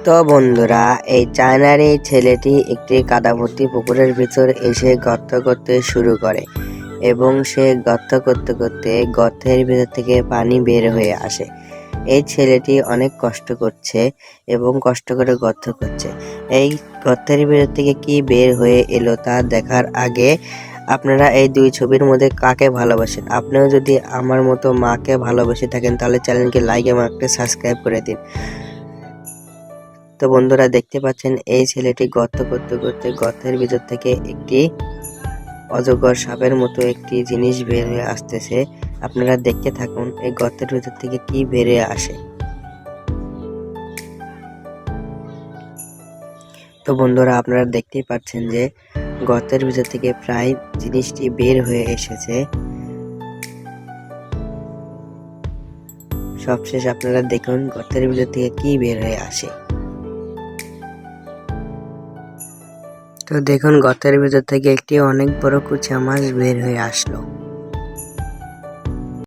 তো বন্ধুরা, এই চায়নার এই ছেলেটি একটি কাদা ভর্তি পুকুরের ভিতর এসে গর্ত করতে শুরু করে এবং সে গর্ত করতে করতে গর্তের ভিতর থেকে পানি বের হয়ে আসে। এই ছেলেটি অনেক কষ্ট করছে এবং কষ্ট করে গর্ত করছে। এই গর্তের ভিতর থেকে কি বের হয়ে এলো তা দেখার আগে আপনারা এই দুই ছবির মধ্যে কাকে ভালোবাসেন? আপনিও যদি আমার মতো মাকে ভালোবেসে থাকেন তাহলে চ্যানেলকে লাইক এবং একটা সাবস্ক্রাইব করে দিন। তো বন্ধুরা, দেখতে পাচ্ছেন এই ছেলেটি গর্ত করতে করতে গর্তের ভিতর থেকে একটি অজগর সাপের মতো একটি জিনিস বের হয়ে আসতেছে। আপনারা দেখতে থাকুন এই গর্তের ভিতর থেকে কি বেরিয়ে আসে। তো বন্ধুরা, আপনারা দেখতেই পাচ্ছেন যে গর্তের ভিতর থেকে প্রায় জিনিসটি বের হয়ে এসেছে। সবশেষ আপনারা দেখুন গর্তের ভিতর থেকে কি বের হয়ে আসে। তো দেখুন গর্তের ভিতর থেকে একটি অনেক বড় কুচা মাছ বের হয়ে আসলো।